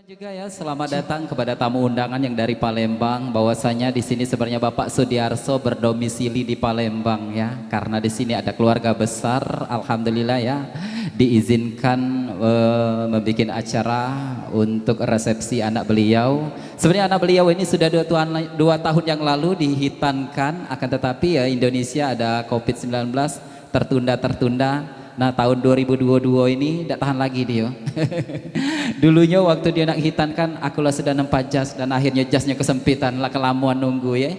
Juga ya, selamat datang kepada tamu undangan yang dari Palembang. Bahwasanya di sini sebenarnya Bapak Sudiarso berdomisili di Palembang ya, karena di sini ada keluarga besar. Alhamdulillah ya, diizinkan membuat acara untuk resepsi anak beliau. Sebenarnya anak beliau ini sudah 2 tahun yang lalu dihitankan, akan tetapi ya Indonesia ada COVID-19 tertunda. Nah tahun 2022 ini tidak tahan lagi dia. Dulunya waktu dia nak hitankan, akulah sudah nempat jas dan akhirnya jasnya kesempitan lah, kelamuan nunggu ya.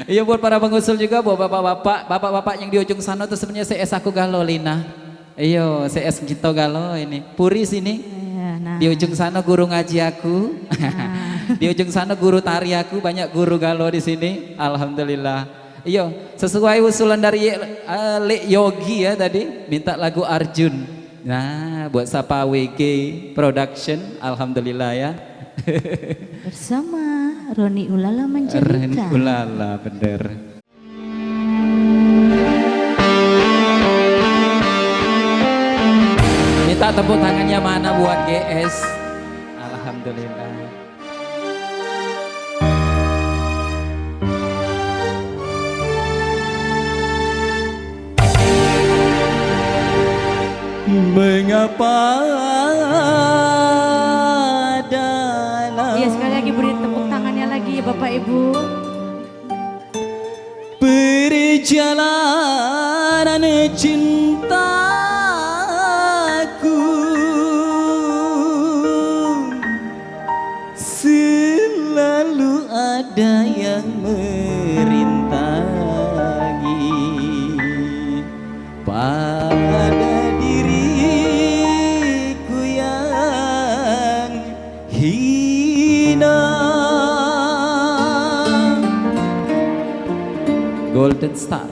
Iya buat para pengusul juga, buat bapak-bapak yang di ujung sana tuh sebenarnya CS aku galau Lina. Iyo CS kita galau ini. Puri sini. Nah. Di ujung sana guru ngaji aku. Di ujung sana guru tari aku, banyak guru galau di sini. Alhamdulillah. Iya, sesuai usulan dari Lek Yogi ya tadi, minta lagu Arjun. Nah, buat Sapa WG Production, alhamdulillah ya. Bersama Roni Ulala Manjalika. Roni Ulala, bener. Minta tepuk tangannya mana buat GS. Alhamdulillah. Mengapa dalam Iya, sekali lagi beri tepuk tangannya lagi ya Bapak Ibu. Perjalanan cintaku selalu ada yang merintangi pada diriku yang hina. Golden Star.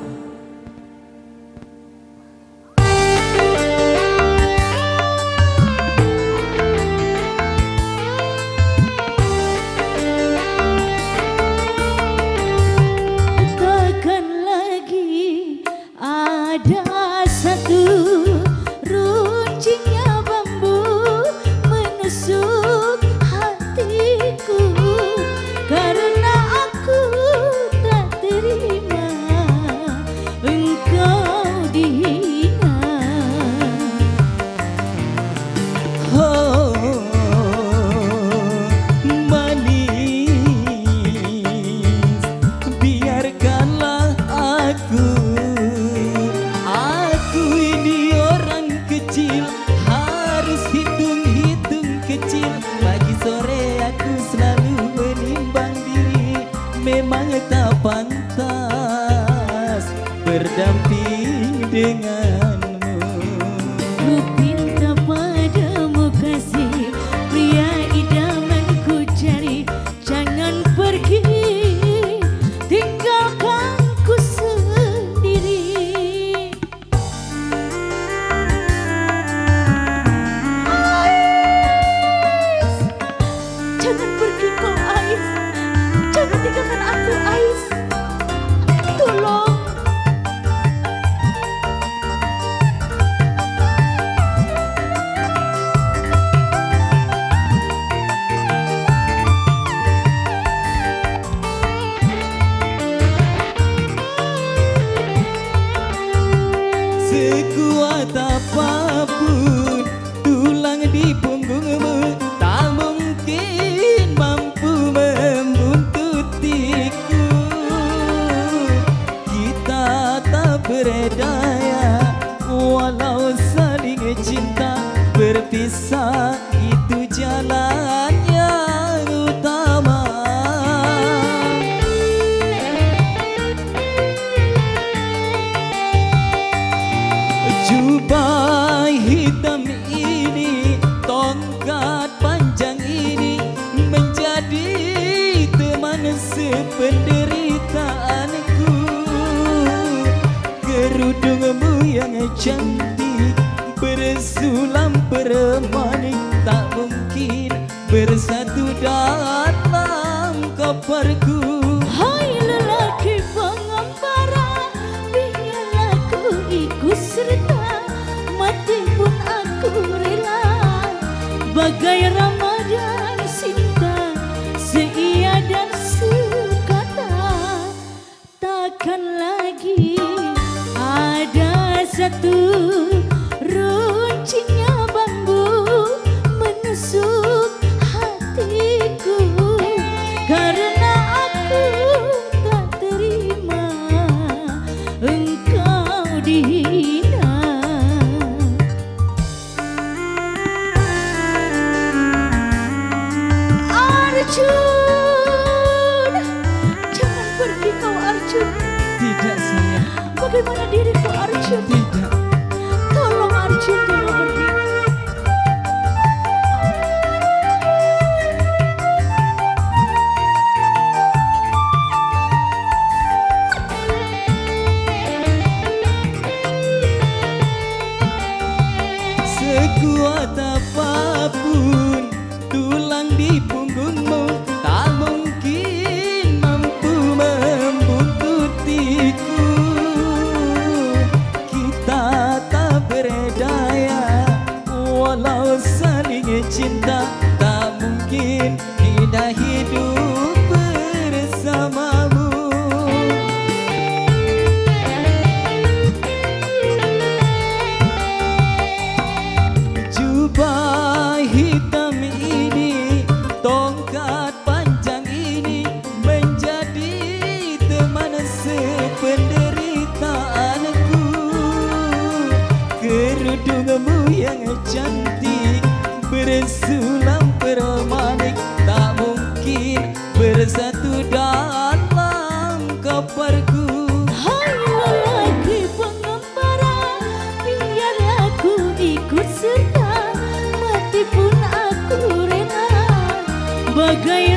Takkan lagi ada satu runcingnya bambu menusuk hatiku, karena aku tak terima engkau dihina. Oh, manis, biarkanlah aku ini orang kecil, harus hitung-hitung kecil. Pagi sore aku selalu menimbang diri, memang tak pantas berdamping denganmu. Ku pinta padamu kasih, pria idaman ku cari, jangan pergi tinggalkan ku sendiri. Ais, jangan pergi kau Ais, jangan tinggalkan aku Ais, tolong. Sekuat apapun tulang di punggungmu, tak mungkin mampu membuntutiku. Kita tak berdaya, walau saling cinta, berpisah itu jalan yang utama. Jubah hitam ini, tongkat panjang ini, menjadi teman sependeritaanku. Kerudungmu yang cantik bersulam permanik, tak mungkin bersatu dalam kaparku. Hai lelaki pengembara, biarlah ku ikut serta, mati pun aku rela. bagai Ramadan cinta, seia dan sekata. Takkan lagi ada satu runcingnya bambu menusuk hatiku, karena aku tak terima engkau dihina. Arjun, jangan pergi kau Arjun. Tidak sayang, Bagaimana diriku Arjun? tidak. Tolong Arjun, jangan pergi. Sekuat apapun tulang di punggungmu, tak mungkin mampu membututiku. Kita tak berdaya, walau saling cinta, tak mungkin indah hidup bersamamu. Jubah hitam ini, tongkat panjang ini, menjadi teman sependeritaanku. Kerudungmu yang cantik bersulam permanik, tak mungkin bersatu dalam kaparku. Hai lelaki pengembara, biarlah ku ikut serta, mati pun aku rela. Bagai